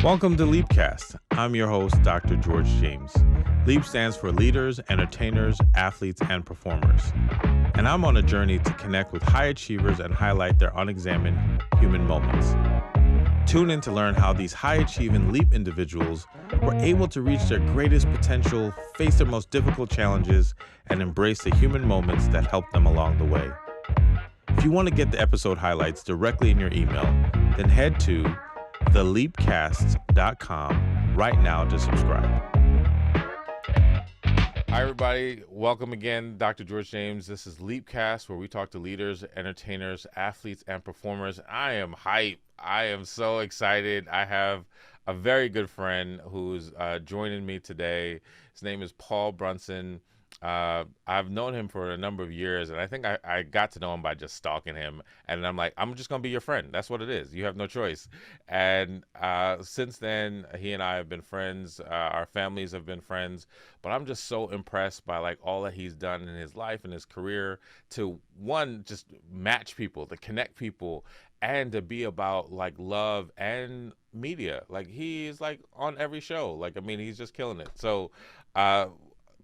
Welcome to Leapcast. I'm your host, Dr. George James. Leap stands for leaders, entertainers, athletes, and performers. And I'm on a journey to connect with high achievers and highlight their unexamined human moments. Tune in to learn how these high-achieving Leap individuals were able to reach their greatest potential, face their most difficult challenges, and embrace the human moments that helped them along the way. If you want to get the episode highlights directly in your email, then head to theleapcast.com right now to subscribe. Hi, everybody. Welcome again, Dr. George James. This is Leapcast, where we talk to leaders, entertainers, athletes, and performers. I am hyped. I am so excited. I have a very good friend who's joining me today. His name is Paul Brunson. I've known him for a number of years, and I think I got to know him by just stalking him. And I'm like, I'm just going to be your friend. That's what it is. You have no choice. And since then, he and I have been friends. Our families have been friends. But I'm just so impressed by like all that he's done in his life and his career to, one, just match people, to connect people, and to be about like love and media. Like he is like on every show. Like, I mean, he's just killing it. So,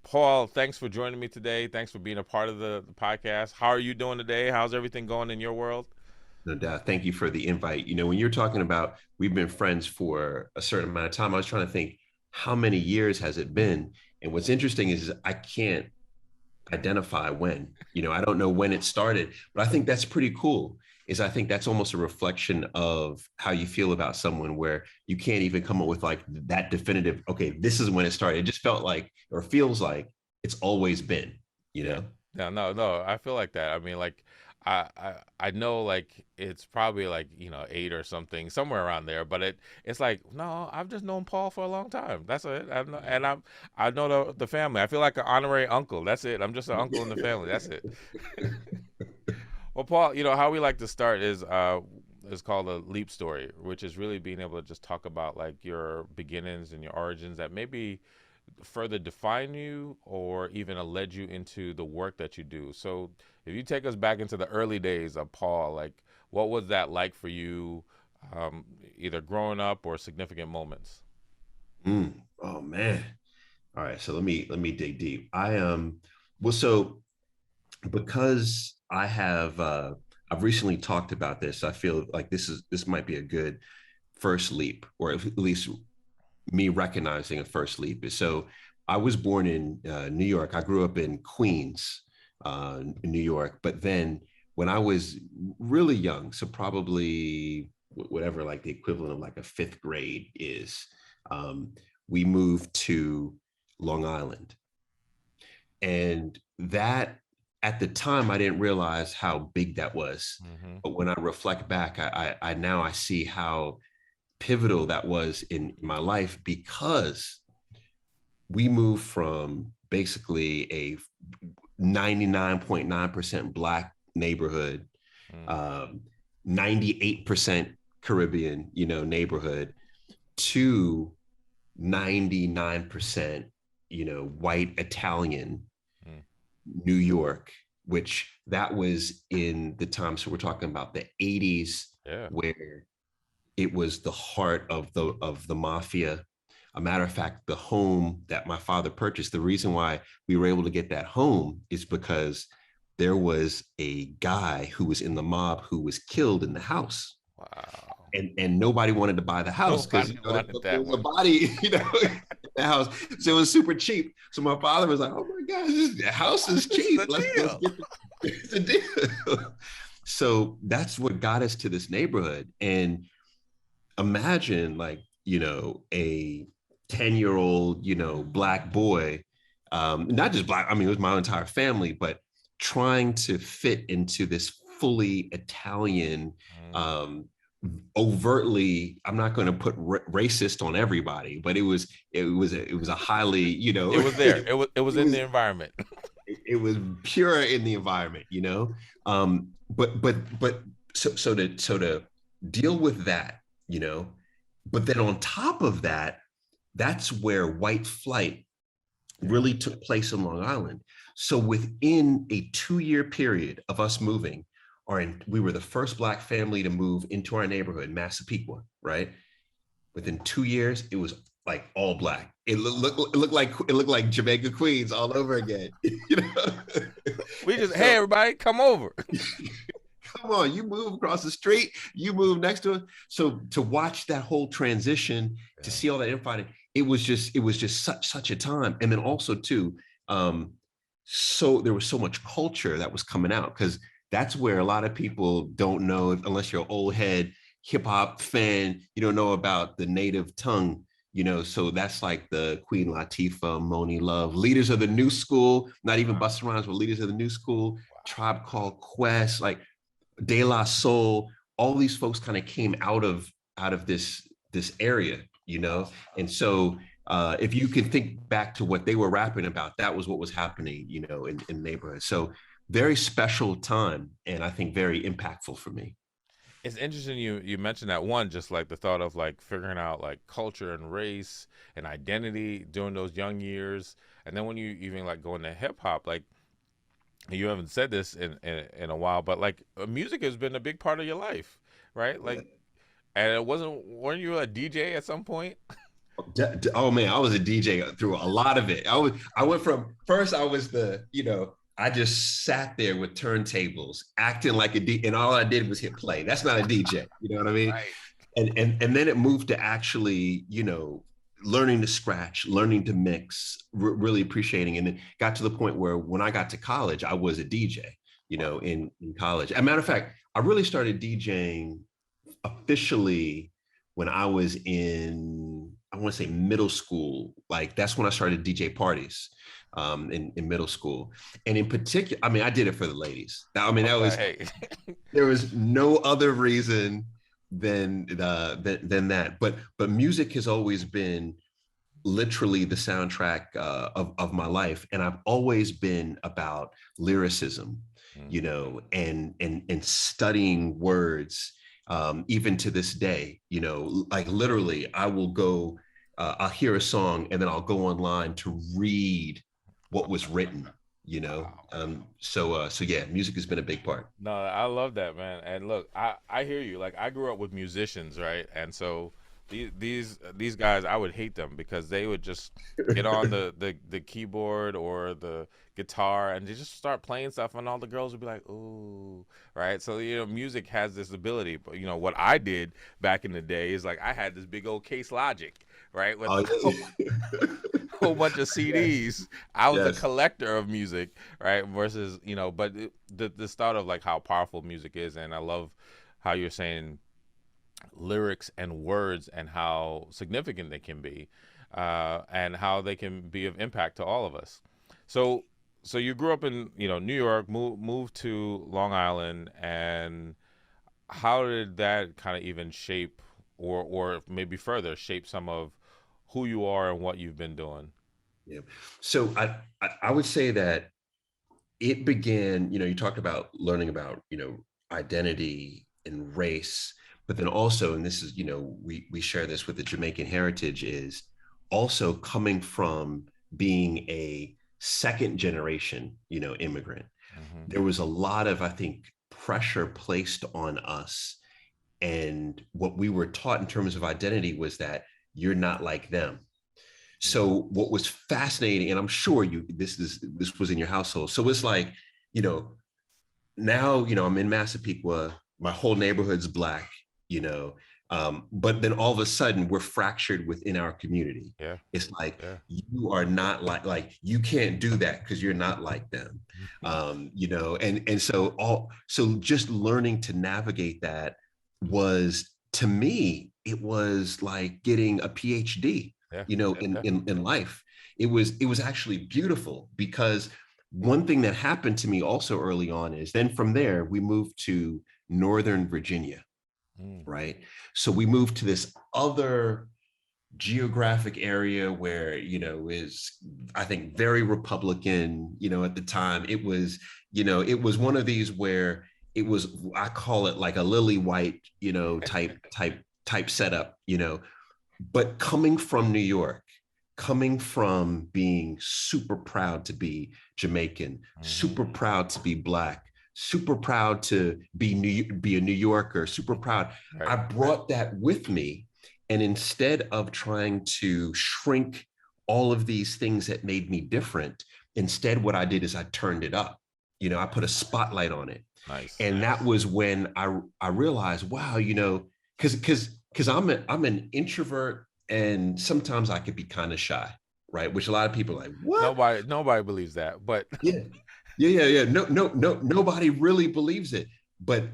Paul, thanks for joining me today. Thanks for being a part of the podcast. How are you doing today? How's everything going in your world? No doubt. Thank you for the invite. You know, when you're talking about we've been friends for a certain amount of time, I was trying to think how many years has it been? And what's interesting is I can't identify when, I don't know when it started, but I think that's pretty cool. I think that's almost a reflection of how you feel about someone where you can't even come up with like that definitive, okay, this is when it started. It just felt like, or feels like it's always been, No, I feel like that. I mean, like, I know like it's probably like 8 or something, somewhere around there, but it's like, no, I've just known Paul for a long time. That's it. I know the family. I feel like an honorary uncle. That's it. I'm just an uncle in the family. That's it. Well, Paul, how we like to start is called a leap story, which is really being able to just talk about like your beginnings and your origins that maybe further define you or even led you into the work that you do. So if you take us back into the early days of Paul, like what was that like for you, either growing up or significant moments? Oh man. All right. So let me dig deep. So because I've recently talked about this, I feel like this might be a good first leap, or at least me recognizing a first leap. So I was born in New York. I grew up in Queens, New York. But then when I was really young, so probably whatever like the equivalent of like a fifth grade is, we moved to Long Island. And that at the time, I didn't realize how big that was. Mm-hmm. But when I reflect back, I now I see how pivotal that was in my life, because we moved from basically a 99.9% Black neighborhood, 98% Caribbean, neighborhood, to 99%, white Italian New York, which that was in the time. So we're talking about the 80s, where it was the heart of the mafia. A matter of fact, the home that my father purchased, the reason why we were able to get that home is because there was a guy who was in the mob who was killed in the house. Wow. And nobody wanted to buy the house because there was a body, in the house. So it was super cheap. So my father was like, "Oh my gosh, this house is cheap. Let's get the deal." So that's what got us to this neighborhood. And imagine like, a 10-year-old, Black boy, not just Black, I mean, it was my entire family, but trying to fit into this fully Italian, overtly, I'm not going to put racist on everybody, but it was a highly, it was there. It was in the environment. It was pure in the environment, but so to deal with that, but then on top of that, that's where white flight really took place in Long Island. So within a 2-year period of us moving, we were the first Black family to move into our neighborhood, Massapequa, right? Within 2 years, it was like all black. It looked like Jamaica Queens all over again. You know, We and just, hey, so everybody, come over. come on, you move across the street, you move next to it. So to watch that whole transition, to Yeah. see all that infighting, it was just such a time. And then also too, um, so there was so much culture that was coming out because that's where a lot of people don't know unless you're an old head hip hop fan, you don't know about the native tongue. So that's like the Queen Latifah, Moni Love, leaders of the new school, not even Wow. Busta Rhymes, but leaders of the new school, Wow. Tribe Called Quest, like De La Soul, all these folks kind of came out of this area, and so if you can think back to what they were rapping about, that was what was happening, in neighborhoods. So very special time, and I think very impactful for me. It's interesting you mentioned that one, just like the thought of like figuring out like culture and race and identity during those young years, and then when you even like go into hip hop, like you haven't said this in a while, but like music has been a big part of your life, right? Like, and it wasn't, weren't you a DJ at some point? Oh man, I was a DJ through a lot of it. I went from first I was I just sat there with turntables acting like a D, and all I did was hit play. That's not a DJ, you know what I mean? Right. And then it moved to actually, learning to scratch, learning to mix, really appreciating, and then got to the point where when I got to college, I was a DJ, Wow. in college. As a matter of fact, I really started DJing officially when I was in, I want to say middle school. Like that's when I started DJ parties in middle school. And in particular, I mean, I did it for the ladies. I mean, that was, Okay. Hey. there was no other reason than that. But music has always been literally the soundtrack of my life, and I've always been about lyricism, Mm. and studying words, even to this day, like literally I will go, I'll hear a song and then I'll go online to read what was written, Wow. so yeah, music has been a big part. No, I love that, man. And look, I hear you. Like I grew up with musicians, right? And so these guys, I would hate them because they would just get on the keyboard or the guitar and they just start playing stuff, and all the girls would be like, "Ooh," right? So music has this ability. But what I did back in the day is like I had this big old Case Logic, right, with Oh, whole bunch of yes, CDs. I was a yes. collector of music, right? Versus, but the start of like how powerful music is, and I love how you're saying lyrics and words and how significant they can be, and how they can be of impact to all of us. So, so you grew up in New York, moved to Long Island, and how did that kind of even shape, or maybe further shape some of who you are and what you've been doing? Yeah. So I would say that it began, you talked about learning about, identity and race, but then also, and this is, we share this with the Jamaican heritage, is also coming from being a second generation, immigrant. Hmm. There was a lot of, I think, pressure placed on us. And what we were taught in terms of identity was that you're not like them. So what was fascinating, and I'm sure this was in your household. So it's like, you know, now, I'm in Massapequa, my whole neighborhood's black, you know, but then all of a sudden we're fractured within our community. Yeah, It's like yeah. you are not like you can't do that because you're not like them. And so just learning to navigate that was, to me, it was like getting a PhD, Yeah, in yeah. in life. It was actually beautiful because one thing that happened to me also early on is then from there we moved to Northern Virginia, Mm. right? So we moved to this other geographic area where, is, I think, very Republican. At the time it was one of these where it was, I call it like a lily white, type setup, but coming from New York, coming from being super proud to be Jamaican, Hmm. super proud to be black, super proud to be a New Yorker, super proud. I Right. brought that with me, And instead of trying to shrink all of these things that made me different, instead, what I did is I turned it up. I put a spotlight on it. Nice. And that was when I realized, wow, because I'm an introvert, and sometimes I could be kind of shy, right? Which a lot of people are like, what? Nobody believes that, but Yeah, yeah. No, nobody really believes it. But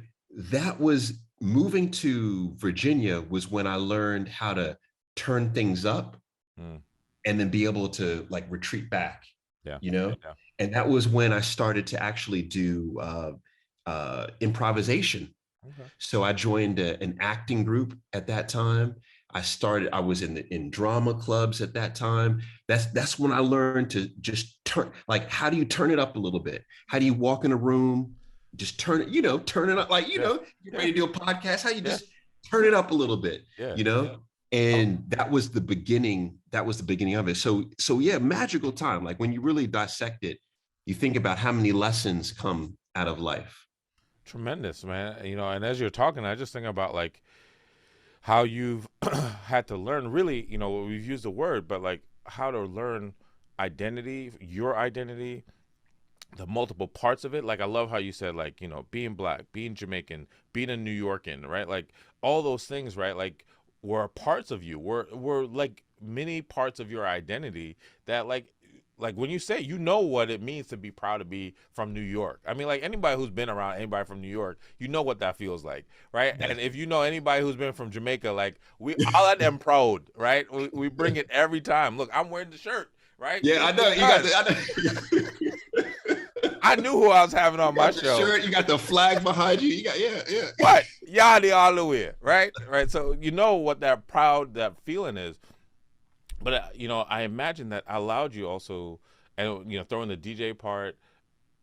that was moving to Virginia was when I learned how to turn things up mm, and then be able to like retreat back, yeah, you know? yeah. And that was when I started to actually do improvisation. Okay. So I joined an acting group at that time. I was in drama clubs at that time. That's when I learned to just turn, like, how do you turn it up a little bit? How do you walk in a room, just turn it up, like, Yeah, you're yeah, ready to do a podcast. How you yeah, just turn it up a little bit, yeah. you know? And that was the beginning. That was the beginning of it. So yeah, magical time. Like when you really dissect it, you think about how many lessons come out of life. Tremendous, man. And as you're talking, I just think about like how you've had to learn really, we've used the word, but like how to learn identity, your identity, the multiple parts of it. Like I love how you said, like, being black, being Jamaican, being a New Yorkan, right? Like all those things, right? Like were parts of you, were like many parts of your identity that like when you say, what it means to be proud to be from New York. I mean, like anybody who's been around anybody from New York, what that feels like, right? And if you know anybody who's been from Jamaica, like we all at them proud, right? We bring it every time. Look, I'm wearing the shirt, right? Yeah, I Just know. You got because the. I knew who I was having You on my got the show. shirt. You got the flag behind you. You got yeah. What? Yadi all the way, right? Right. So you know what that feeling is. But I imagine that allowed you also, and throwing the DJ part,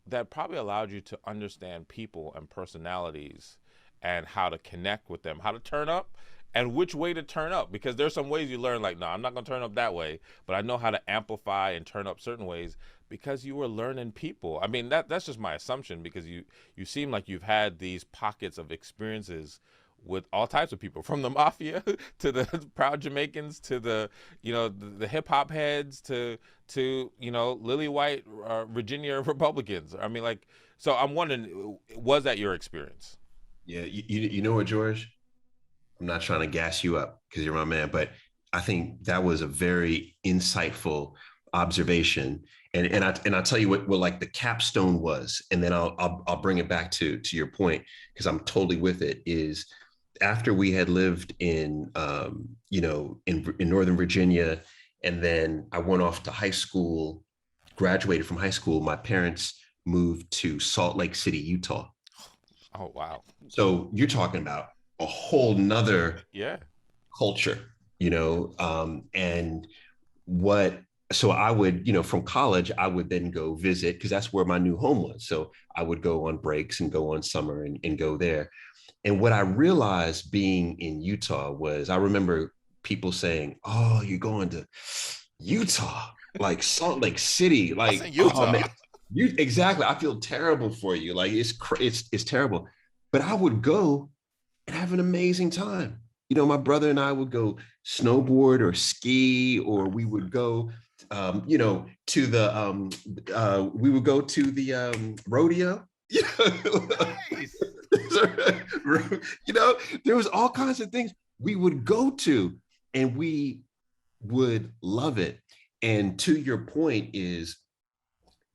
that probably allowed you to understand people and personalities and how to connect with them, how to turn up and which way to turn up. Because there's some ways you learn, like, no, I'm not going to turn up that way, but I know how to amplify and turn up certain ways because you were learning people. I mean, that's just my assumption, because you seem like you've had these pockets of experiences with all types of people, from the mafia to the proud Jamaicans to the hip hop heads to lily white Virginia Republicans. I mean, like, so I'm wondering, was that your experience? Yeah, you know what, George? I'm not trying to gas you up because you're my man, but I think that was a very insightful observation. And I'll tell you what like the capstone was, and then I'll bring it back to your point, because I'm totally with it. Is after we had lived in in Northern Virginia, and then I went off to high school, graduated from high school, my parents moved to Salt Lake City, Utah. Oh wow. So you're talking about a whole nother Yeah. culture, and what so I would, from college, I would then go visit, because that's where my new home was. So I would go on breaks and go on summer and go there. And what I realized being in Utah was, I remember people saying, "Oh, you're going to Utah, like Salt Lake City, That's in like, oh Utah. man, you exactly. I feel terrible for you. Like it's terrible." But I would go and have an amazing time. My brother and I would go snowboard or ski, or we would go, to the we would go to the rodeo. Nice. There was all kinds of things we would go to, and we would love it. And to your point is,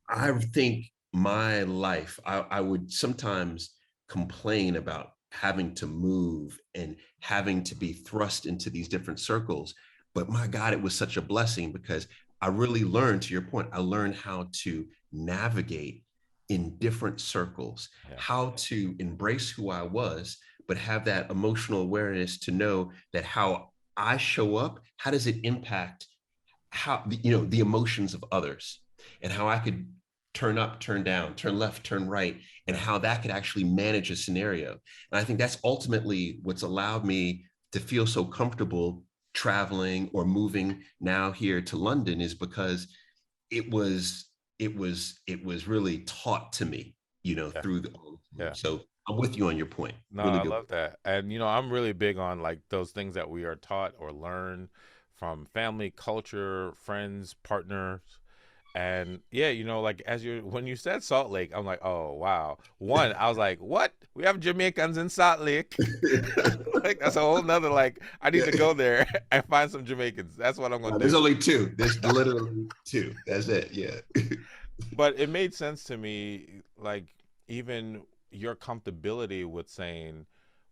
I think my life, I would sometimes complain about having to move and having to be thrust into these different circles. But my God, it was such a blessing, because I really learned, to your point, I learned how to navigate in different circles, Yeah. how to embrace who I was, but have that emotional awareness to know that how I show up, how does it impact the emotions of others, and how I could turn up, turn down, turn left, turn right, and Yeah. how that could actually manage a scenario. And I think that's ultimately what's allowed me to feel so comfortable traveling or moving now here to London, is because it was it was really taught to me, Yeah. through the. Yeah. So I'm with you on your point. No, Really I good. love that. And I'm really big on like those things that we are taught or learn from family, culture, friends, partners. And yeah, like as you when you said Salt Lake, I'm like, oh wow. One, I was like, what? We have Jamaicans in Salt Lake. Like that's a whole nother like I need Yeah. to go there and find some Jamaicans. That's what I'm gonna No, there's do. only two. There's literally two. That's it. Yeah. But it made sense to me, like even your comfortability with saying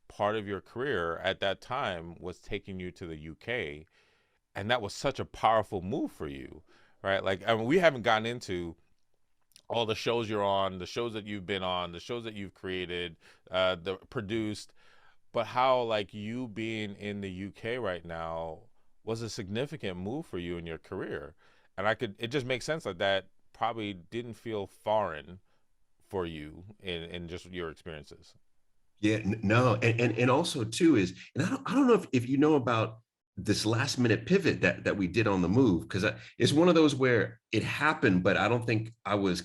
part of your career at that time was taking you to the UK, and that was such a powerful move for you, right? Like, I mean, we haven't gotten into all the shows you're on, the shows that you've been on, the shows that you've created, the produced, but how like you being in the UK right now was a significant move for you in your career, and it just makes sense that that probably didn't feel foreign for you in just your experiences. Yeah, no, and also too is, and I don't know if you know about this last minute pivot that we did on the move, because it's one of those where it happened, but I don't think I was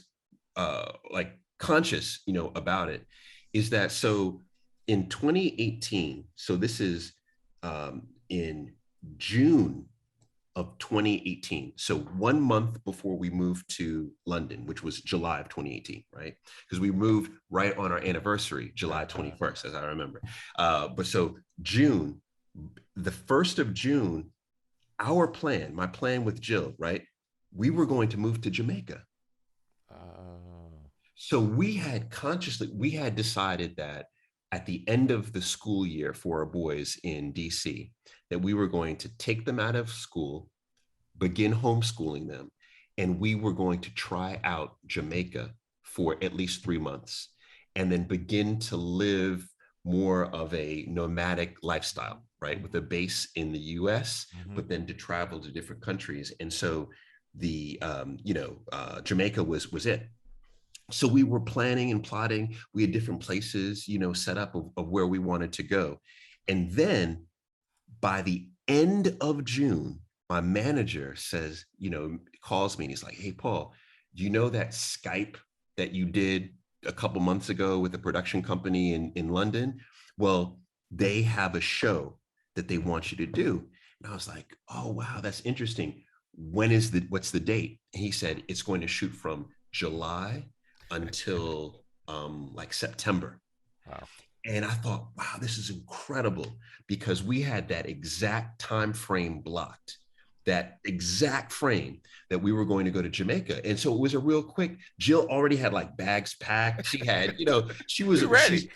like conscious, about it. Is that so? In 2018, so this is in June of 2018. So 1 month before we moved to London, which was July of 2018, right? Because we moved right on our anniversary, July Uh-huh. 21st, as I remember. But so June, the 1st of June, my plan with Jill, right? We were going to move to Jamaica. Uh, So we had decided that at the end of the school year for our boys in DC, that we were going to take them out of school, begin homeschooling them, and we were going to try out Jamaica for at least 3 months and then begin to live more of a nomadic lifestyle, right? With a base in the US, mhm. but then to travel to different countries. And so Jamaica was it. So we were planning and plotting. We had different places, set up of where we wanted to go. And then by the end of June, my manager says, calls me and he's like, "Hey, Paul, do you know that Skype that you did a couple months ago with a production company in London? Well, they have a show that they want you to do." And I was like, "Oh, wow, that's interesting. What's the date?" And he said, "It's going to shoot from July until like September." Wow. And I thought, wow, this is incredible, because we had that exact time frame blocked, that exact frame that we were going to go to Jamaica. And so it was a real quick. Jill already had like bags packed. She had, We ready.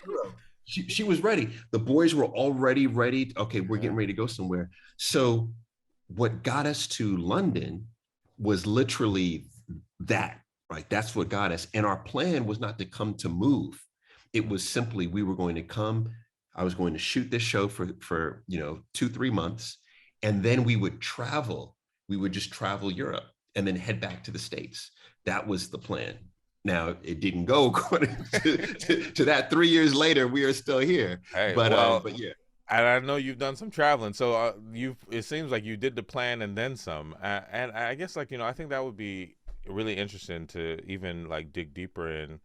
she was ready. The boys were already ready. Okay, we're Yeah. getting ready to go somewhere. So what got us to London was literally that, right? That's what got us. And our plan was not to come to move. It was simply we were going to come. I was going to shoot this show for 2-3 months, and then we would travel. We would just travel Europe and then head back to the States. That was the plan. Now it didn't go according to that. 3 years later, we are still here. Hey, But well, yeah, and I know you've done some traveling, so it seems like you did the plan and then some. And I guess like I think that would be really interesting to even like dig deeper in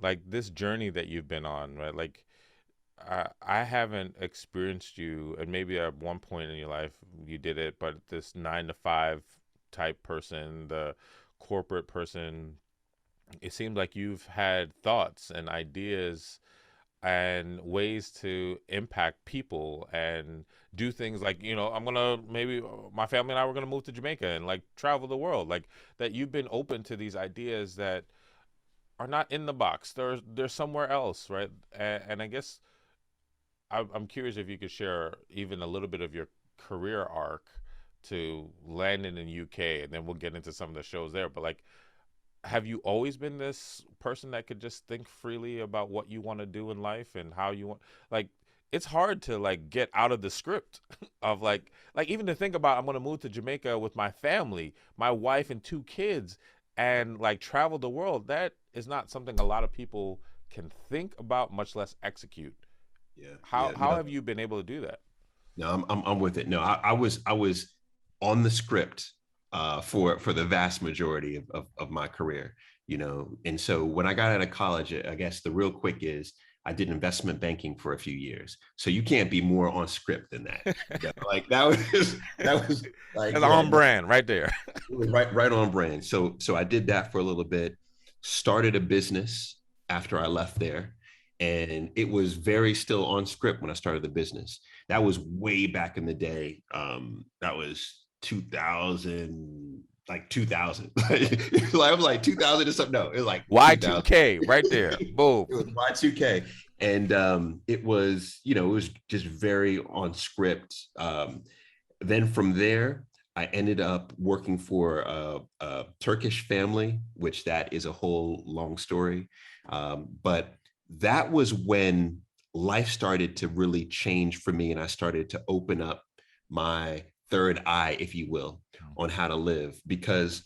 like this journey that you've been on, right? Like I haven't experienced you, and maybe at one point in your life you did it, but this 9 to 5 type person, the corporate person, it seems like you've had thoughts and ideas and ways to impact people and do things like I'm gonna maybe my family and I were gonna move to Jamaica and like travel the world, like that you've been open to these ideas that are not in the box. They're somewhere else, right? And I guess I'm curious if you could share even a little bit of your career arc to landing in the UK, and then we'll get into some of the shows there. But like, have you always been this person that could just think freely about what you want to do in life and how you want? Like, it's hard to like get out of the script of like even to think about I'm gonna move to Jamaica with my family, my wife and 2 kids, and like travel the world. That is not something a lot of people can think about, much less execute. yeah, How yeah. how No, have you been able to do that? no, I'm with it. No, I was on the script for the vast majority of my career, And so when I got out of college, I guess the real quick is I did investment banking for a few years. So you can't be more on script than that. Like that was like, That's yeah, on brand right there. it was right on brand. So I did that for a little bit, started a business after I left there. And it was very still on script when I started the business. That was way back in the day. That was 2000, like 2000. Like, I was like 2000 or something. No, it was like 2000. Y2K right there. Boom. It was Y2K. And it was, it was just very on script. Then from there, I ended up working for a Turkish family, which that is a whole long story. But that was when life started to really change for me, and I started to open up my third eye, if you will, on how to live, because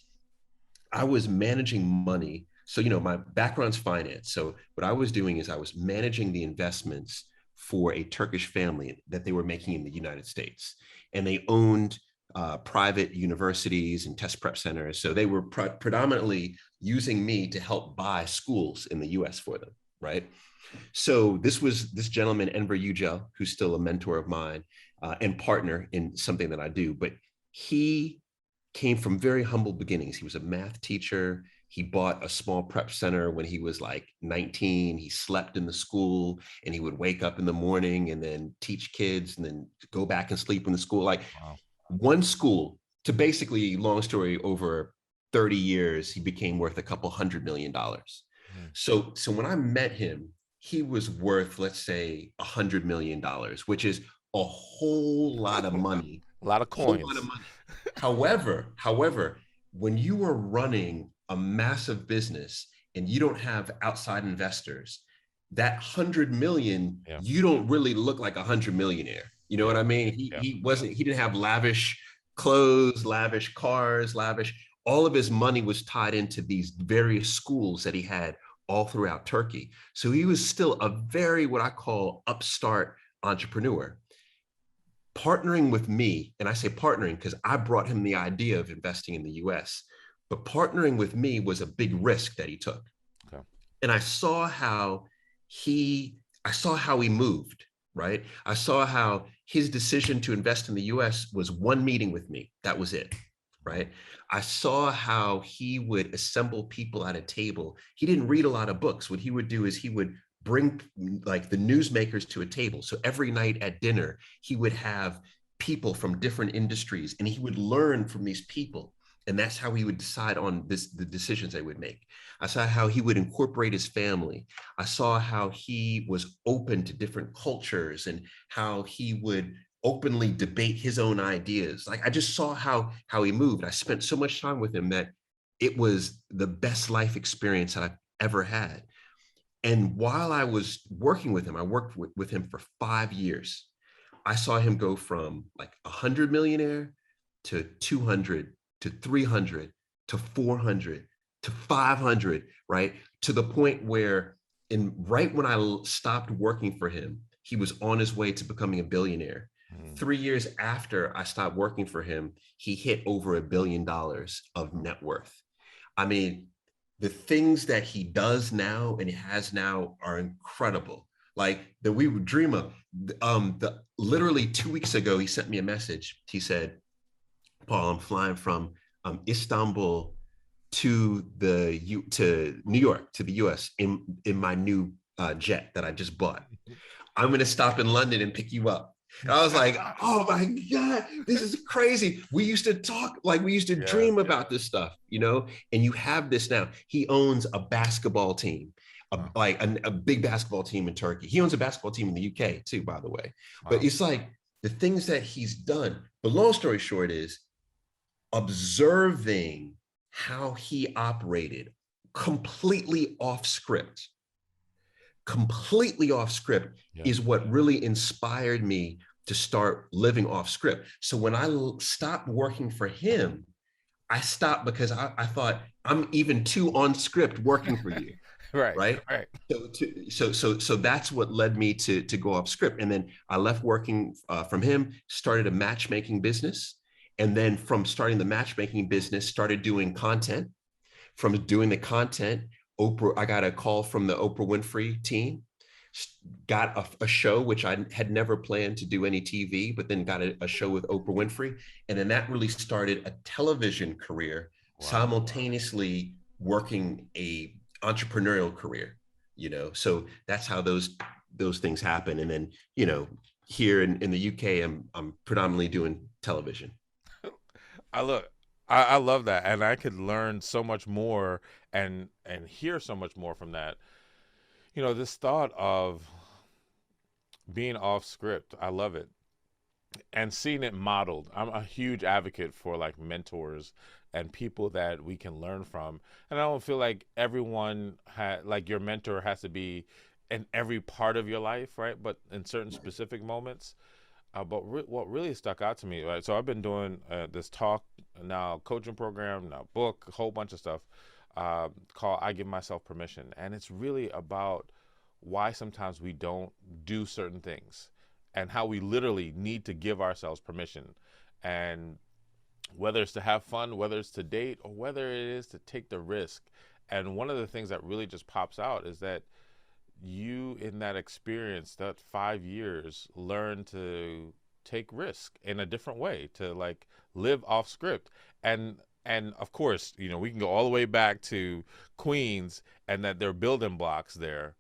I was managing money. So, my background's finance. So what I was doing is I was managing the investments for a Turkish family that they were making in the United States. And they owned private universities and test prep centers. So they were predominantly using me to help buy schools in the US for them, right? So this was this gentleman, Enver Yücel, who's still a mentor of mine and partner in something that I do. But he came from very humble beginnings. He was a math teacher. He bought a small prep center when he was like 19. He slept in the school and he would wake up in the morning and then teach kids and then go back and sleep in the school. Like Wow. one school to basically, long story, over 30 years, he became worth a couple $100 million. Mm. So when I met him, he was worth, let's say, $100 million, which is a whole lot of money. A lot of Whole lot of coins. money. However, when you are running a massive business and you don't have outside investors, that 100 million, Yeah. you don't really look like 100 millionaire. You know what I mean? Yeah. He didn't have lavish clothes, lavish cars, lavish. All of his money was tied into these various schools that he had all throughout Turkey. So he was still a very, what I call, upstart entrepreneur. Partnering with me, and I say partnering because I brought him the idea of investing in the US, but partnering with me was a big risk that he took. Okay. And I saw how he moved, right? I saw how his decision to invest in the US was one meeting with me. That was it, right? I saw how he would assemble people at a table. He didn't read a lot of books. What he would do is he would bring like the newsmakers to a table. So every night at dinner, he would have people from different industries and he would learn from these people. And that's how he would decide on the decisions they would make. I saw how he would incorporate his family. I saw how he was open to different cultures and how he would openly debate his own ideas. Like I just saw how he moved. I spent so much time with him that it was the best life experience that I've ever had. And while I was working with him, I worked with him for 5 years. I saw him go from like 100 millionaire to 200 to 300 to 400 to 500, right? To the point where right when I stopped working for him, he was on his way to becoming a billionaire. 3 years after I stopped working for him, he hit over $1 billion of net worth. I mean, the things that he does now and has now are incredible. Like that we would dream of. Literally 2 weeks ago, he sent me a message. He said, "Paul, I'm flying from Istanbul to New York to the U.S. in my new jet that I just bought. I'm going to stop in London and pick you up." And I was like, "Oh my God, this is crazy." We used to talk, like we used to dream about this stuff, and you have this now. He owns a basketball team, a big basketball team in Turkey. He owns a basketball team in the UK too, by the way. Wow. But it's like the things that he's done. But long story short is observing how he operated completely off script Yeah. is what really inspired me to start living off script. So when I stopped working for him, I stopped because I thought I'm even too on script working for you. Right. Right. Right. So that's what led me to go off script. And then I left working from him, started a matchmaking business. And then from starting the matchmaking business, started doing content. From doing the content, I got a call from the Oprah Winfrey team. got a show, which I had never planned to do any TV, but then got a show with Oprah Winfrey. And then that really started a television career, Wow. simultaneously working a entrepreneurial career, so that's how those things happen. And then, here in the UK, I'm predominantly doing television. I look, I love that, and I could learn so much more and hear so much more from that. This thought of being off script, I love it, and seeing it modeled. I'm a huge advocate for like mentors and people that we can learn from, and I don't feel like everyone like your mentor has to be in every part of your life, right? But in certain specific moments. But what really stuck out to me, right? So I've been doing this talk now, coaching program, now book, a whole bunch of stuff called "I Give Myself Permission," and it's really about why sometimes we don't do certain things, and how we literally need to give ourselves permission, and whether it's to have fun, whether it's to date, or whether it is to take the risk. And one of the things that really just pops out is that you in that experience, that 5 years, learn to take risk in a different way, to like live off script. And of course, we can go all the way back to Queens, and that there are building blocks there,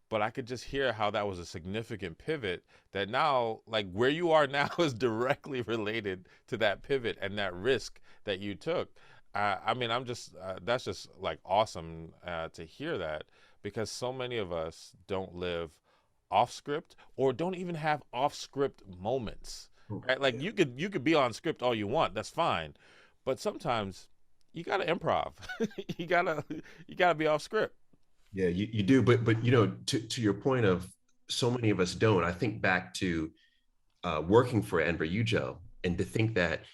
but I could just hear how that was a significant pivot, that now like where you are now is directly related to that pivot and that risk that you took. I mean, I'm just that's just like awesome to hear that, because so many of us don't live off script, or don't even have off script moments, right? Like Yeah. you could be on script all you want, that's fine, but sometimes you gotta improv. you gotta be off script. Yeah, you do, but to your point of so many of us don't. I think back to working for Enver Ugel, and to think that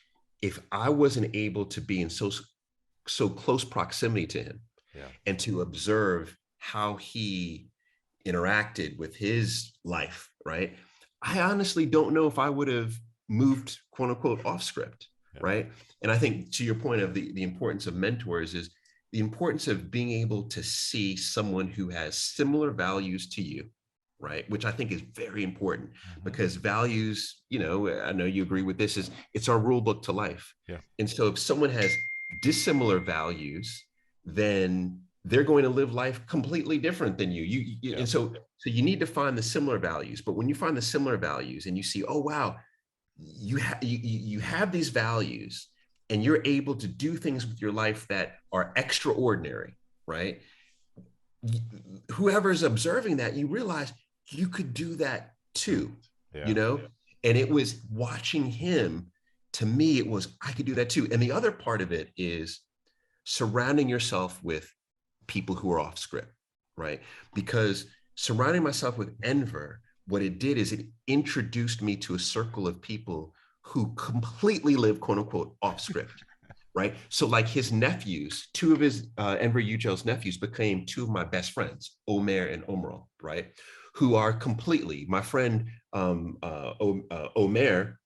if I wasn't able to be in so close proximity to him, Yeah. and to observe how he interacted with his life, right? I honestly don't know if I would have moved, quote unquote, off script, Yeah. right? And I think, to your point of the importance of mentors, is the importance of being able to see someone who has similar values to you, right? Which I think is very important, Hmm. because values, I know you agree with this, is it's our rule book to life. Yeah. And so if someone has dissimilar values, then they're going to live life completely different than you. Yeah. And so you need to find the similar values. But when you find the similar values and you see, oh wow, you have these values, and you're able to do things with your life that are extraordinary, right? Whoever's observing that, you realize you could do that too, you Yeah. know? And it was watching him, to me, it was, I could do that too. And the other part of it is surrounding yourself with people who are off script, right? Because surrounding myself with Enver, what it did is it introduced me to a circle of people who completely live, quote unquote, off script, right? So, like his nephews, two of his Enver Yücel's nephews became two of my best friends, Omer and Omral, right? Who are completely, my friend Omer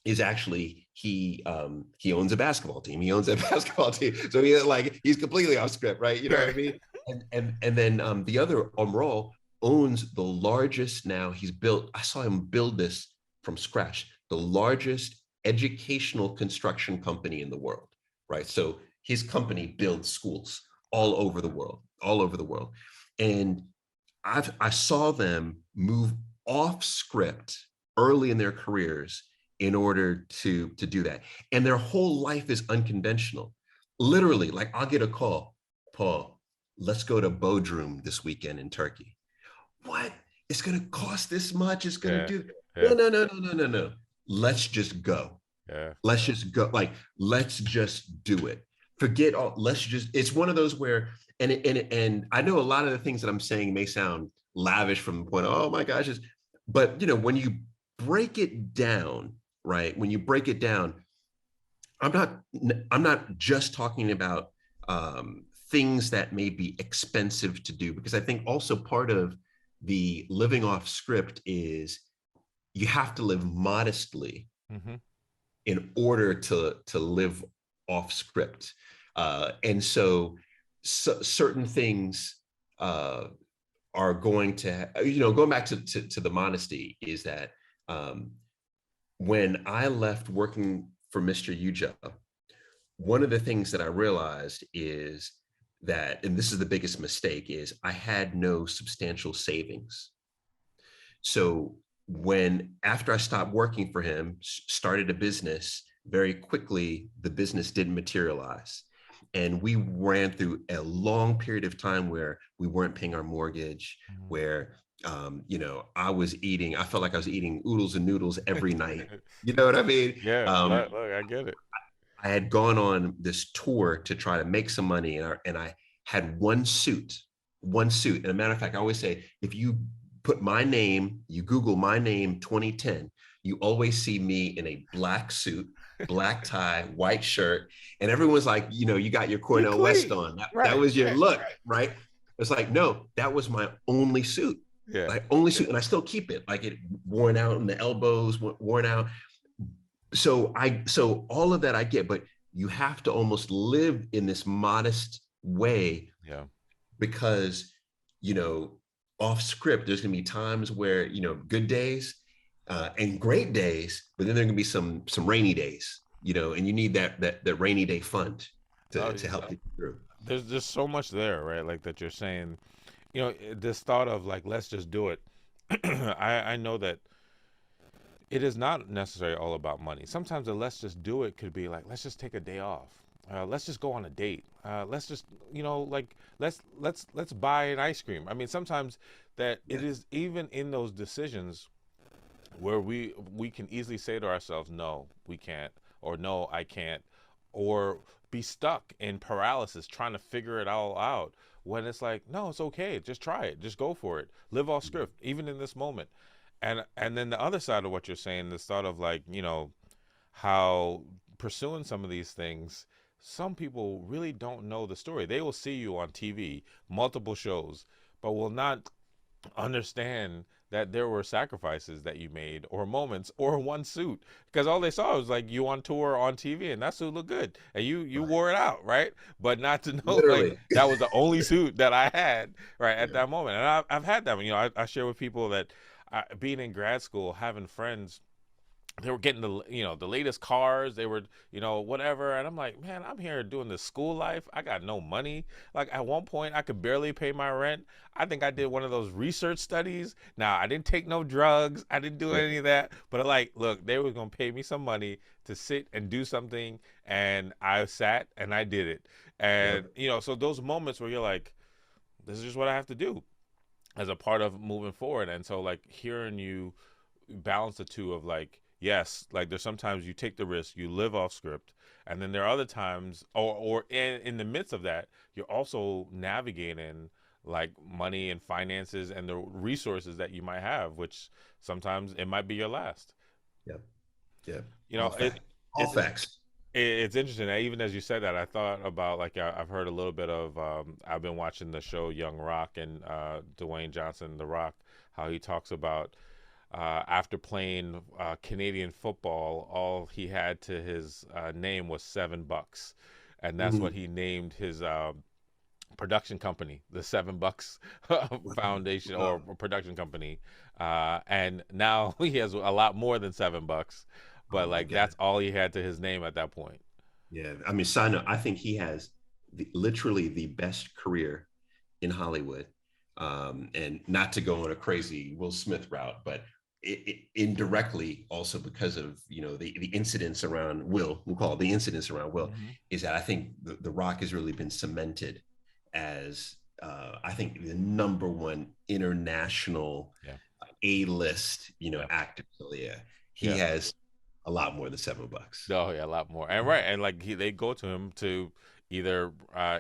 is actually, he owns a basketball team. He owns a basketball team, so he's completely off script, right? You know what I Right. mean? And then the other Omrol owns the largest. Now he's built. I saw him build this from scratch. The largest educational construction company in the world, right? So his company builds schools all over the world, and I saw them move off script early in their careers in order to do that. And their whole life is unconventional. Literally, like I'll get a call, Paul, let's go to Bodrum this weekend in Turkey. What? It's gonna cost this much? It's gonna Yeah. do Yeah. no, no, no, no, no, no, no. Let's just go. Yeah. Let's just go. Like, let's just do it. Forget all, let's just, it's one of those where, and I know a lot of the things that I'm saying may sound lavish from the point of, oh my gosh, but when you break it down, right? When you break it down, I'm not, I'm not just talking about things that may be expensive to do, because I think also part of the living off script is you have to live modestly Hmm. in order to live off script. And so certain things, uh, are going to, going back to the modesty is that um, when I left working for Mr. Uja, one of the things that I realized is that, and this is the biggest mistake, is I had no substantial savings. So when after I stopped working for him, started a business, very quickly the business didn't materialize. And we ran through a long period of time where we weren't paying our mortgage, Mhm. where I felt like I was eating oodles and noodles every night. You know what I mean? Yeah, look, I get it. I had gone on this tour to try to make some money, and I had one suit. And a matter of fact, I always say, if you put my name, you Google my name 2010, you always see me in a black suit, black tie, white shirt, and everyone's like, you got your You Cornell West clean. on. That Right, was your right, look, right. right? It's like, no, that was my only suit, Yeah. like only suit, and I still keep it, like it worn out in the elbows, worn out. So all of that I get, but you have to almost live in this modest way, Yeah. because you know off script there's going to be times where good days and great days, but then there are going to be some rainy days, and you need that rainy day fund No, to help you through. there's just so much there, right? Like that you're saying, this thought of like, let's just do it. I know that it is not necessarily all about money. Sometimes the let's just do it could be like, let's just take a day off. Let's just go on a date. Let's just, like let's buy an ice cream. I mean, sometimes that Yeah, it is even in those decisions where we can easily say to ourselves, no, we can't, or no, I can't, or be stuck in paralysis trying to figure it all out. When it's like, no, it's okay. Just try it. Just go for it. Live off script, even in this moment. And then the other side of what you're saying, this thought of like, how pursuing some of these things, some people really don't know the story. They will see you on TV, multiple shows, but will not understand that there were sacrifices that you made, or moments, or one suit, because all they saw was like you on tour on TV and that suit looked good and you right. wore it out, right? But not to know like Literally. that was the only suit that I had right at Yeah, that moment. And I've had that. I share with people that being in grad school, having friends, they were getting the latest cars, they were whatever, and I'm like, man, I'm here doing this school life, I got no money. Like at one point I could barely pay my rent. I think I did one of those research studies. Now I didn't take no drugs, I didn't do yeah, any of that, but like, look, they were gonna pay me some money to sit and do something, and I sat and I did it. yeah, And so those moments where you're like, this is just what I have to do as a part of moving forward. And so like hearing you balance the two of like, yes, like there's sometimes you take the risk, you live off script, and then there are other times, or in the midst of that, you're also navigating like money and finances and the resources that you might have, which sometimes it might be your last. yeah, yeah. You All know, facts. All it's facts. it's interesting. Even as you said that, I thought about like I've heard a little bit of. I've been watching the show Young Rock and Dwayne Johnson, The Rock, how he talks about after playing Canadian football, all he had to his name was $7, and that's what Mhm. he named his production company, the $7 Foundation or Wow. production company. And now he has a lot more than $7, Oh but my like God. that's all he had to his name at that point. Yeah. I mean, side note, I think he has literally the best career in Hollywood. And not to go on a crazy Will Smith route, but indirectly also because of the incidents around Will, we'll call it the incidents around Will, Hmm. is that I think the Rock has really been cemented as I think the number one international Yeah, A-list yeah, actor. So yeah, he yeah. has a lot more than $7. Oh yeah, a lot more. And right, and like they go to him to either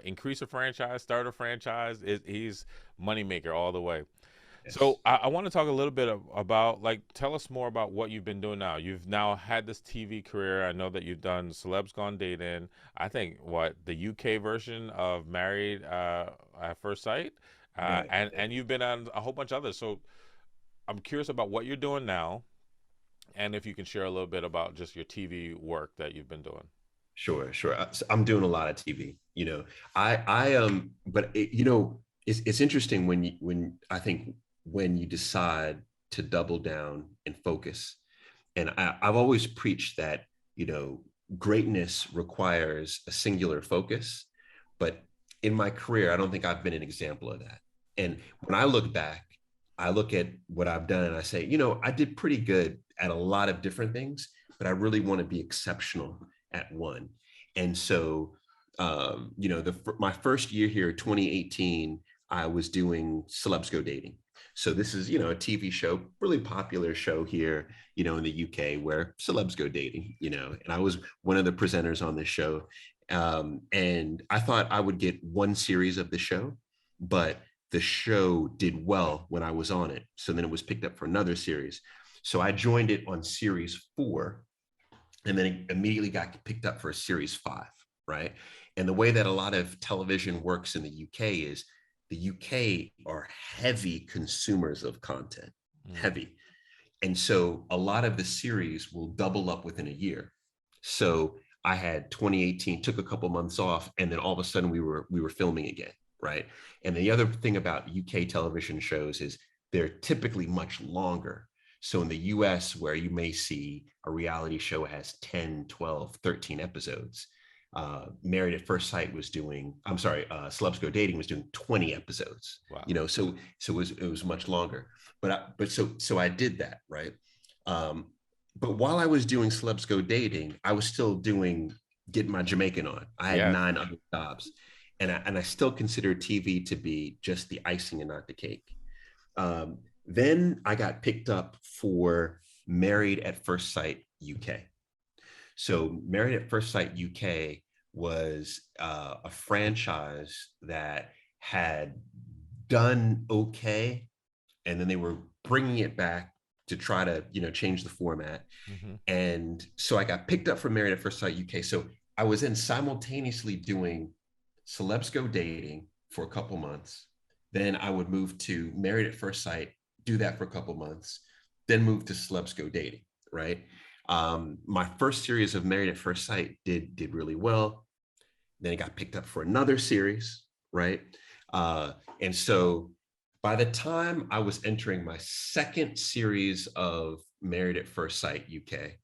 increase a franchise, start a franchise. He's moneymaker all the way. So Yes. I want to talk a little bit about like tell us more about what you've been doing now. You've now had this TV career. I know that you've done Celebs Gone Dating. I think what the UK version of Married at First Sight, Yeah. and you've been on a whole bunch of others. So I'm curious about what you're doing now, and if you can share a little bit about just your TV work that you've been doing. Sure, sure. So I'm doing a lot of TV. But it's interesting when I think when you decide to double down and focus. And I've always preached that, you know, greatness requires a singular focus. But in my career, I don't think I've been an example of that. And when I look back, I look at what I've done and I say, you know, I did pretty good at a lot of different things, but I really want to be exceptional at one. And so, you know, my first year here, 2018, I was doing Celebs Go Dating. So this is, you know, a TV show, really popular show here, you know, in the UK where celebs go dating, you know, and I was one of the presenters on this show. And I thought I would get one series of the show, but the show did well when I was on it. So then it was picked up for another series. So I joined it on series 4, and then it immediately got picked up for a series 5, right? And the way that a lot of television works in the UK is the UK are heavy consumers of content, Mm. heavy. And so a lot of the series will double up within a year. So I had 2018, took a couple months off, and then all of a sudden we were filming again, right? And the other thing about UK television shows is they're typically much longer. So in the US, where you may see a reality show has 10, 12, 13 episodes, Married at First Sight was doing, I'm sorry, Celebs Go Dating was doing 20 episodes, you Wow. know, so it was much longer. But I did that, right? Um, but while I was doing Celebs Go Dating, I was still doing getting my Jamaican on. I had Yes. 9 other jobs, and I still consider TV to be just the icing and not the cake. Then I got picked up for Married at First Sight UK. So Married at First Sight UK was a franchise that had done okay, and then they were bringing it back to try to, you know, change the format. Hmm. And so I got picked up for Married at First Sight UK. So I was then simultaneously doing Celebs Go Dating for a couple months. Then I would move to Married at First Sight, do that for a couple months, then move to Celebs Go Dating, right? My first series of Married at First Sight did really well. Then it got picked up for another series, right? And so by the time I was entering my second series of Married at First Sight UK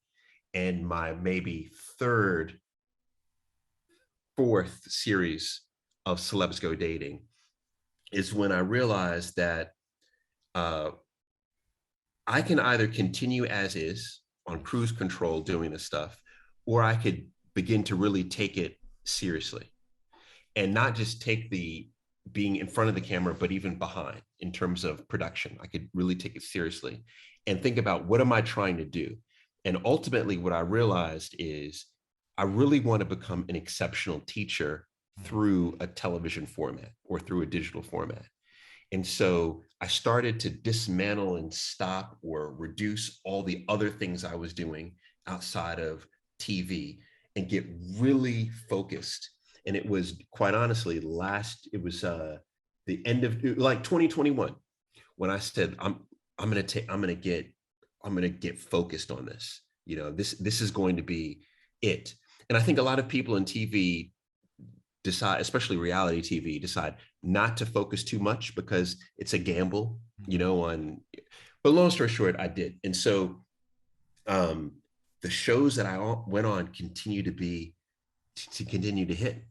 and my maybe third, fourth series of Celebs Go Dating, is when I realized that uh, I can either continue as is on cruise control doing this stuff, or I could begin to really take it seriously and not just take the being in front of the camera, but even behind in terms of production. I could really take it seriously and think about what am I trying to do? And ultimately, what I realized is I really want to become an exceptional teacher Hmm. through a television format or through a digital format. And so I started to dismantle and stop or reduce all the other things I was doing outside of TV and get really focused. And it was quite honestly it was the end of like 2021 when I said I'm gonna get focused on this. You know, this is going to be it. And I think a lot of people in TV decide, especially reality TV, decide not to focus too much because it's a gamble, you Hmm. know, on but long story short, I did. And so um the shows that I went on continue to be to continue to hit.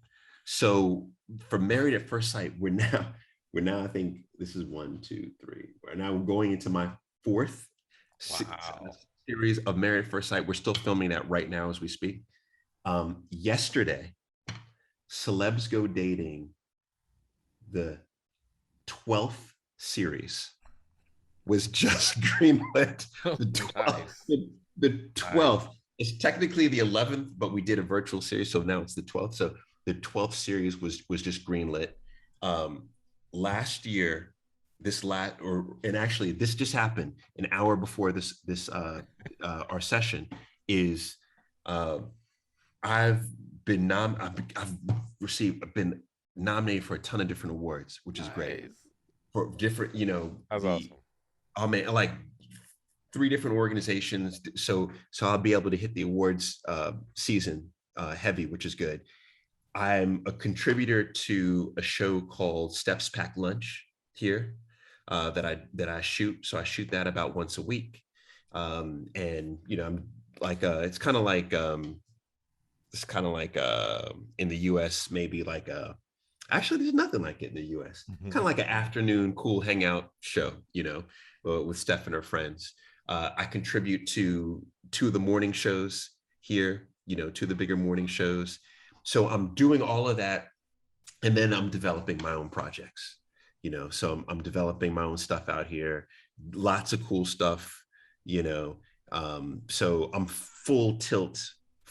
So for Married at First Sight, we're now I think this is 1, 2, 3. We're now going into my fourth Wow. series of Married at First Sight. We're still filming that right now as we speak. Yesterday, Celebs Go Dating, the 12th series was just greenlit. The 12th, Nice. the Nice. 12th is technically the 11th, but we did a virtual series, so now it's the 12th. So the 12th series was just greenlit. Last year, and actually this just happened an hour before our session is uh, I've I've received I've been nominated for a ton of different awards, which is great Nice. for different, you know, That's awesome. I mean, like 3 different organizations. So I'll be able to hit the awards season heavy, which is good. I'm a contributor to a show called Steps Pack Lunch here, that I shoot. So I shoot that about once a week, and I'm like, it's kind of like in the U.S. maybe like actually there's nothing like it in the U.S. Kind of like an afternoon cool hangout show, with Steph and her friends. I contribute to two of the morning shows here, to the bigger morning shows. So I'm doing all of that, and then I'm developing my own projects. So I'm developing my own stuff out here, lots of cool stuff. You know, so I'm full tilt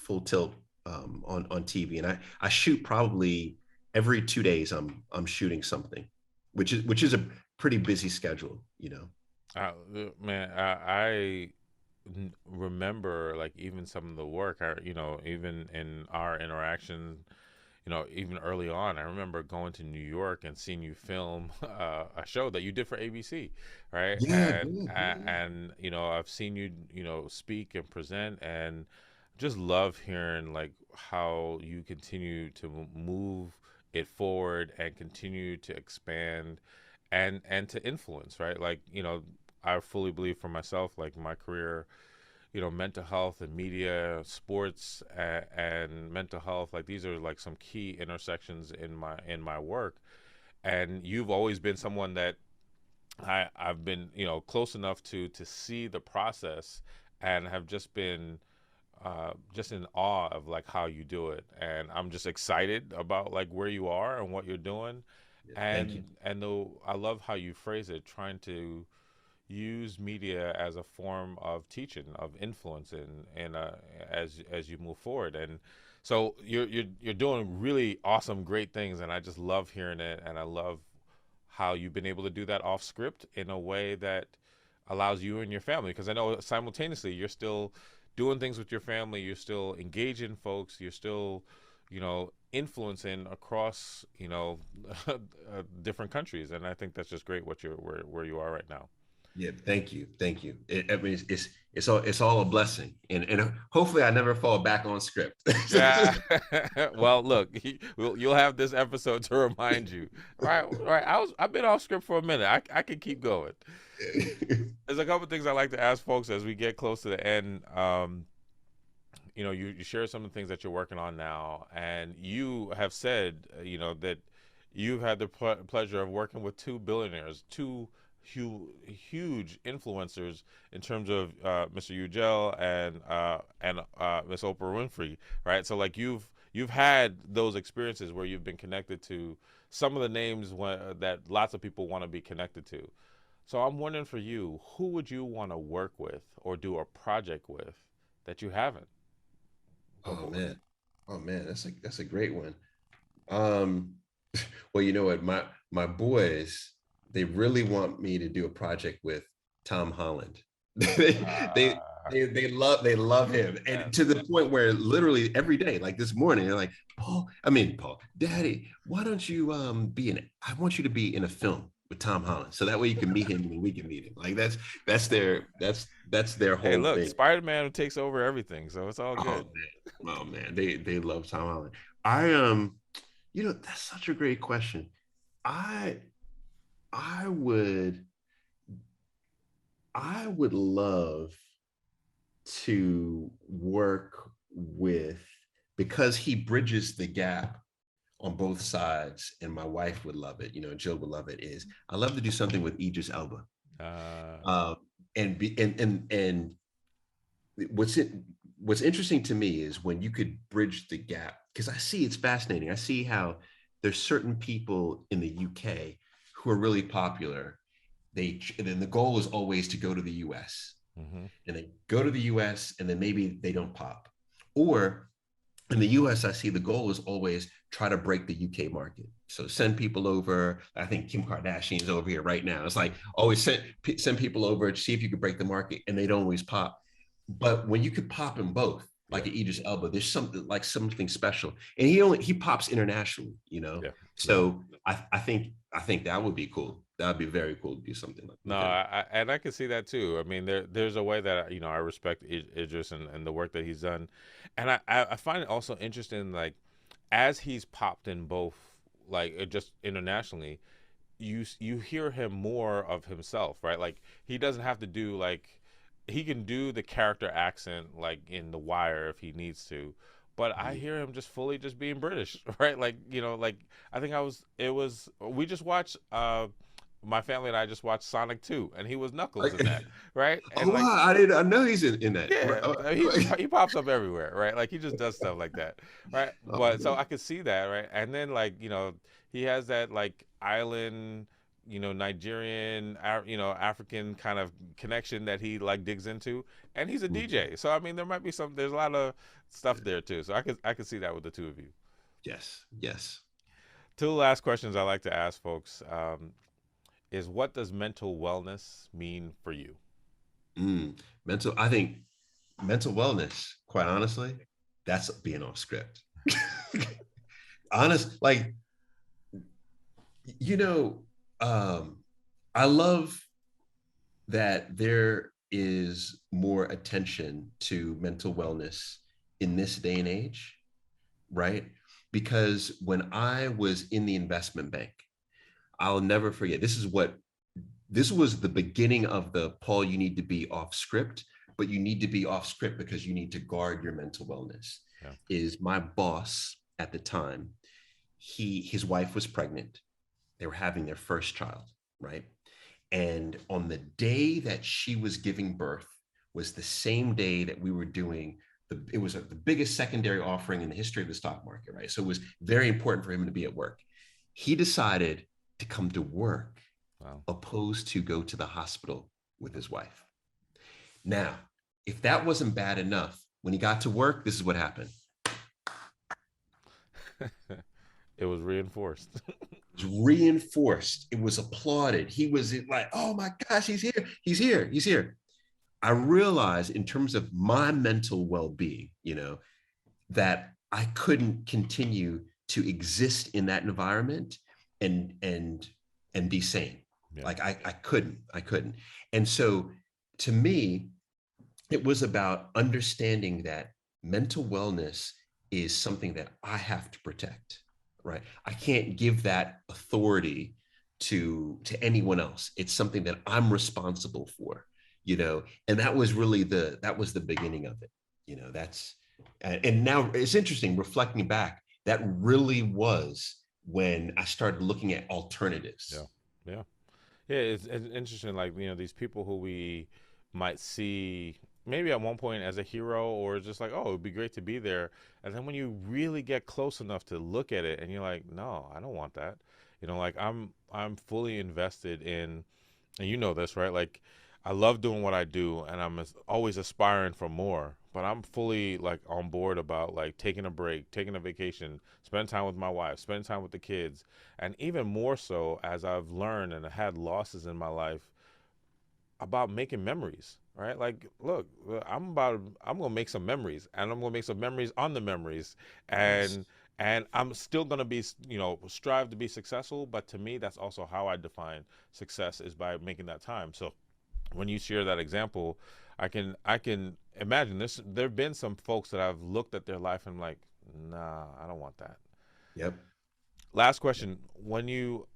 on TV, and I shoot probably every 2 days. I'm shooting something, which is a pretty busy schedule. Uh, Man, remember like even some of the work, even in our interaction, even early on, I remember going to New York and seeing you film a show that you did for ABC, right? Yeah, yeah, yeah. And I've seen you, speak and present, and just love hearing like how you continue to move it forward and continue to expand and to influence, right? Like, I fully believe for myself, like my career, mental health and media, sports, and mental health, like these are like some key intersections in my work. And you've always been someone that I've been, close enough to see the process, and have just been just in awe of like how you do it. And I'm just excited about like where you are and what you're doing. Yeah, thank you. And though I love how you phrase it, trying to use media as a form of teaching, of influencing, and as you move forward. And so you're doing really awesome, great things, and I just love hearing it, and I love how you've been able to do that off script in a way that allows you and your family, because I know simultaneously you're still doing things with your family, you're still engaging folks, you're still influencing across different countries. And I think that's just great what you're where you are right now. Yeah, thank you. I mean, it's all a blessing, and hopefully I never fall back on script. Yeah. Well, look, you'll have this episode to remind you. Right, right. I've been off script for a minute. I can keep going. There's a couple things I like to ask folks as we get close to the end. You share some of the things that you're working on now, and you have said, that you've had the pleasure of working with two billionaires, two huge influencers in terms of Mr. Ugel and Miss Oprah Winfrey, right? So like you've had those experiences where you've been connected to some of the names that lots of people want to be connected to. So I'm wondering for you, who would you want to work with or do a project with that you haven't Oh before? man, oh man, that's a great one. Um, well, you know what, my boys, they really want me to do a project with Tom Holland. they, they Uh, they love him, yeah. and to the point where literally every day, like this morning, they're like, Paul, Daddy, why don't you I want you to be in a film with Tom Holland, so that way you can meet him and we can meet him. Like that's their Hey, whole look, thing. Spider-Man takes over everything, so it's all Oh good. man, oh man, they love Tom Holland. I that's such a great question. I I would I would love to work with, because he bridges the gap on both sides, and my wife would love it. Jill would love it. Is I love to do something with Idris Elba, Uh, um, and be and what's it what's interesting to me is when you could bridge the gap, because I see it's fascinating. I see how there's certain people in the UK who are really popular. And then the goal is always to go to the US, hmm and they go to the US and then maybe they don't pop. Or in the US, I see the goal is always try to break the UK market. So send people over. I think Kim Kardashian's over here right now. It's like always send people over to see if you could break the market, and they don't always pop. But when you could pop them both, Yeah, like at Idris Elba, there's something special, and he pops internationally. yeah, yeah. So I think that would be cool. That would be very cool to do something like No, with him. and I can see that too. I mean, there's a way that I respect Idris and the work that he's done, and I find it also interesting, like as he's popped in both, like just internationally, you hear him more of himself, right? Like he doesn't have to do like he can do the character accent like in The Wire if he needs to, but I Mhm. hear him just fully just being British, right? Like like I think I was it was we just watched my family and I just watched Sonic 2 and he was Knuckles in Like, that, right? oh And like wow, I didn't. I know he's in that. yeah, he pops up everywhere, right? Like he just does stuff like that, right? Oh But so man. I could see that, right? And then like he has that like island, Nigerian, African kind of connection that he like digs into, and he's a Mhm. DJ. So I mean, there might be there's a lot of stuff there too. So I could see that with the two of you. Yes, yes. Two last questions I like to ask folks is what does mental wellness mean for you? Mental. I think mental wellness. Quite honestly, that's being off script. Honest, like you know, um, I love that there is more attention to mental wellness in this day and age, right? Because when I was in the investment bank, I'll never forget. This was the beginning of the Paul, you need to be off script, but you need to be off script because you need to guard your mental wellness. Yeah. Is my boss at the time, his wife was pregnant. They were having their first child, right? And on the day that she was giving birth was the same day that we were doing it was the biggest secondary offering in the history of the stock market, right? So it was very important for him to be at work. He decided to come to work Wow. opposed to go to the hospital with his wife. Now, if that wasn't bad enough, when he got to work, this is what happened. It was reinforced. It was reinforced. It was applauded. He was like, oh my gosh, he's here. He's here. He's here. I realized in terms of my mental well-being, that I couldn't continue to exist in that environment and and and be sane. Yeah. Like I couldn't. And so to me, it was about understanding that mental wellness is something that I have to protect, right? I can't give that authority to anyone else. It's something that I'm responsible for, and that was the beginning of it. That's and now it's interesting reflecting back, that really was when I started looking at Yeah. alternatives. Yeah. Yeah, it's interesting. Like these people who we might see maybe at one point as a hero, or just like, oh, it'd be great to be there, and then when you really get close enough to look at it, and you're like, no, I don't want that. Like I'm fully invested in, and you know this, right? Like I love doing what I do, and I'm always aspiring for more. But I'm fully like on board about like taking a break, taking a vacation, spend time with my wife, spend time with the kids, and even more so as I've learned and had losses in my life about making memories. Right? Like, look, I'm gonna make some memories, and I'm gonna make some memories on the memories, Yes. and I'm still gonna be, strive to be successful. But to me, that's also how I define success is by making that time. So when you share that example, I can imagine this. There've been some folks that I've looked at their life and I'm like, nah, I don't want that. Yep. Last question: when you,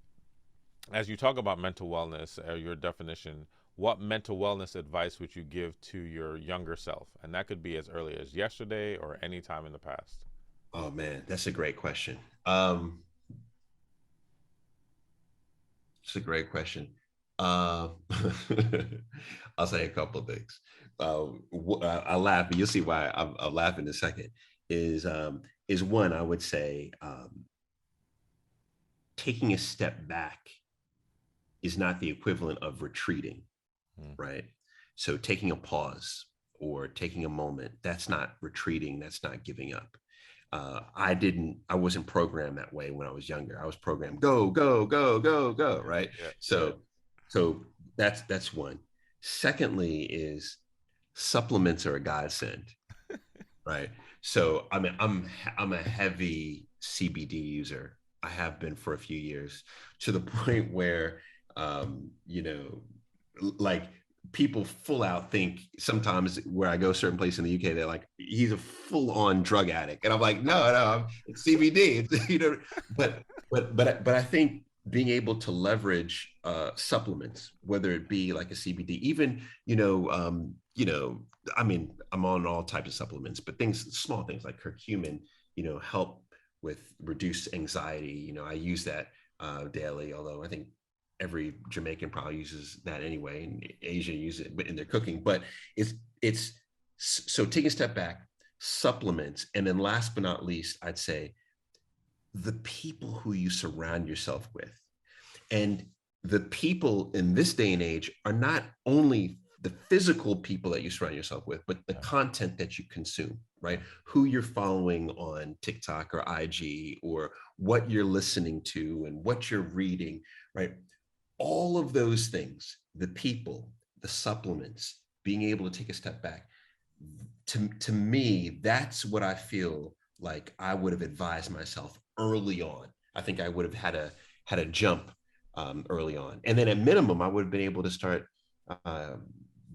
as you talk about mental wellness or your definition, what mental wellness advice would you give to your younger self? And that could be as early as yesterday or any time in the past. Oh man, that's a great question. It's a great question. Uh, I'll say a couple of things. I laugh, and you'll see why I'll laugh in a second. Is one, I would say, taking a step back is not the equivalent of retreating, Hmm. right? So taking a pause or taking a moment, that's not retreating, that's not giving up. I wasn't programmed that way when I was younger. I was programmed go, go, go, go, go, right? Yeah, yeah, So that's one. Secondly is supplements are a godsend, right? So I mean, I'm a heavy CBD user. I have been for a few years, to the point where, um, you know, like people full out think sometimes where I go certain place in the UK, they're like, he's a full on drug addict. And I'm like, no, it's CBD. It's, but I think being able to leverage supplements, whether it be like a CBD, even, I mean, I'm on all types of supplements, but things, small things like curcumin, help with reduced anxiety. I use that daily, although I think every Jamaican probably uses that anyway, and Asia uses it in their cooking. But it's so taking a step back, supplements, and then last but not least, I'd say the people who you surround yourself with. And the people in this day and age are not only the physical people that you surround yourself with, but the Yeah. content that you consume, right? Who you're following on TikTok or IG, or what you're listening to and what you're reading, right? All of those things, the people, the supplements, being able to take a step back, to me, that's what I feel like I would have advised myself early on. I think I would have had a jump early on, and then at minimum, I would have been able to start uh,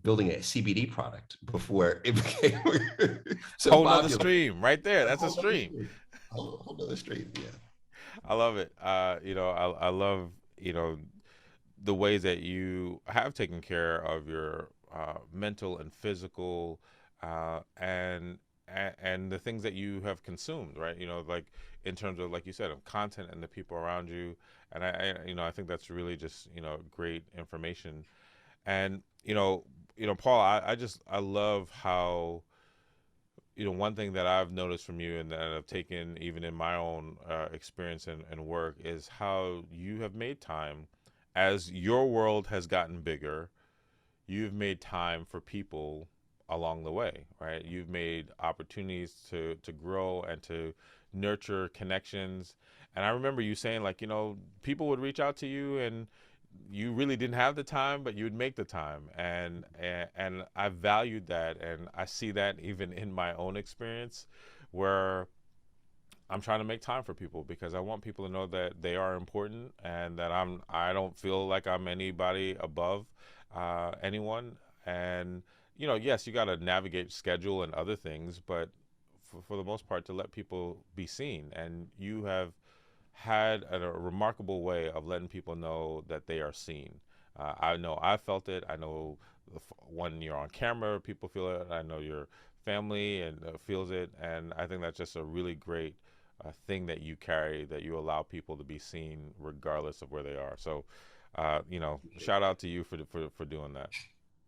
building a CBD product before it became so Whole nother popular. stream right there. A That's a whole other stream. street, whole other street. Yeah, I love it. I love, the ways that you have taken care of your mental and physical, and the things that you have consumed, right? Like in terms of, like you said, of content and the people around you. And I think that's really just, great information. And Paul, I love how, one thing that I've noticed from you and that I've taken even in my own experience and work is how you have made time as your world has gotten bigger. You've made time for people along the way, right? You've made opportunities to grow and to nurture connections. And I remember you saying, like, people would reach out to you and you really didn't have the time, but you'd make the time. And I valued that, and I see that even in my own experience, where I'm trying to make time for people because I want people to know that they are important and that I don't feel like I'm anybody above anyone. And yes, you got to navigate schedule and other things, but for the most part, to let people be seen. And you have had a remarkable way of letting people know that they are seen. I know I felt it. I know when you're on camera, people feel it. I know your family and feels it, and I think that's just a really great thing that you carry. That you allow people to be seen regardless of where they are. So, shout out to you for doing that.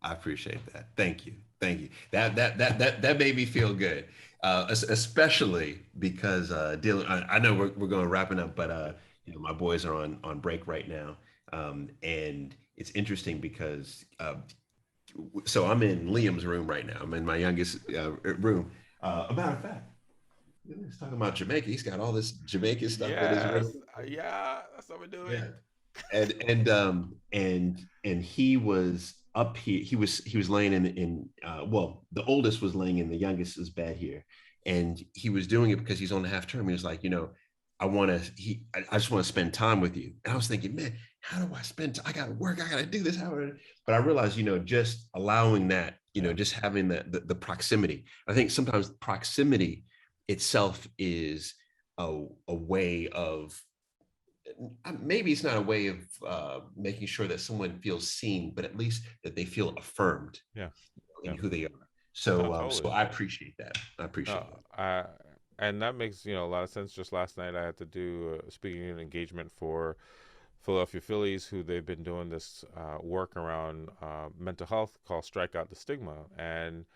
I appreciate that. Thank you. Thank you. That made me feel good, especially because dealing. I know we're going wrapping up, but my boys are on break right now, and it's interesting because so I'm in Liam's room right now. I'm in my youngest room. A matter of fact, he's talking about Jamaica. He's got all this Jamaican stuff in his room. Yes, yeah, that's what we're doing. Yeah, and he was up here. He was laying in well, the oldest was laying in the youngest's bed here, and he was doing it because he's on the half term. He was like, I just want to spend time with you. And I was thinking, man, how do I spend I gotta work, I gotta do this, but I realized, just allowing that, Yeah, just having the proximity. I think sometimes proximity itself is a way of, maybe it's not a way of making sure that someone feels seen, but at least that they feel affirmed yeah, in yeah. who they are. No, So totally. I appreciate that. I No, appreciate that. and that makes a lot of sense. Just last night, I had to do a speaking engagement for Philadelphia Phillies, who they've been doing this work around mental health called "Strike Out the Stigma." And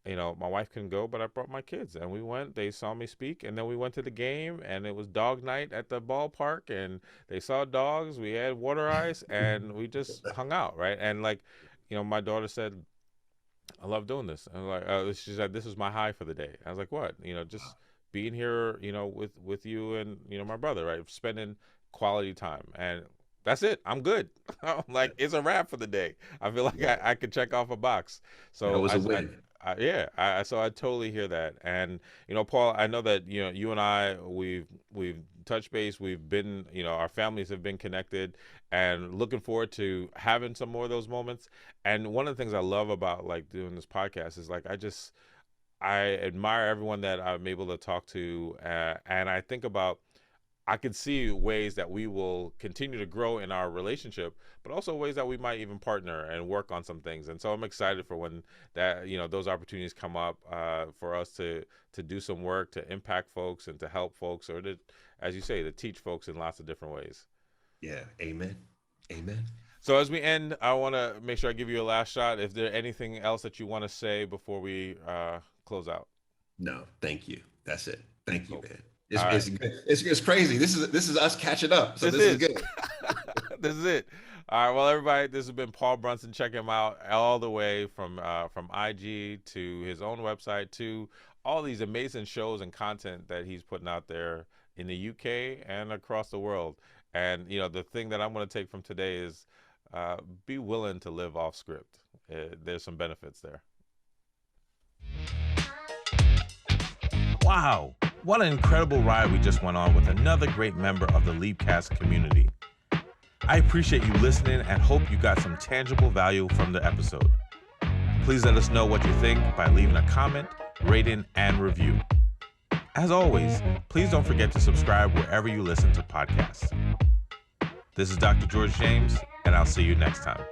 my wife couldn't go, but I brought my kids, and we went. They saw me speak, and then we went to the game, and it was dog night at the ballpark, and they saw dogs. We had water ice, and we just hung out, right? And like, my daughter said, I love doing this. And like, she said, this is my high for the day. I was like, what? Just being here, with you and my brother, right? Spending quality time, and that's it. I'm good. I'm like, it's a wrap for the day. I feel like Yeah, I could check off a box. that So was a win. yeah. So I totally hear that. And Paul, I know that you and I we've touched base. We've been, our families have been connected, and looking forward to having some more of those moments. And one of the things I love about like doing this podcast is like I admire everyone that I'm able to talk to, and I think about, I can see ways that we will continue to grow in our relationship, but also ways that we might even partner and work on some things. And so I'm excited for when that, those opportunities come up, for us to do some work to impact folks and to help folks, or to, as you say, to teach folks in lots of different ways. Yeah. Amen. Amen. So as we end, I want to make sure I give you a last shot. If there anything else that you want to say before we close out? No, thank you. That's it. Thank you, Cool. man. All right. It's crazy. This is us catching up. So this is good. This is it. All right. Well, everybody, this has been Paul Brunson. Check him out all the way from IG to his own website to all these amazing shows and content that he's putting out there in the UK and across the world. And the thing that I'm going to take from today is be willing to live off script. There's some benefits there. Wow, what an incredible ride we just went on with another great member of the Leapcast community. I appreciate you listening and hope you got some tangible value from the episode. Please let us know what you think by leaving a comment, rating, and review. As always, please don't forget to subscribe wherever you listen to podcasts. This is Dr. George James, and I'll see you next time.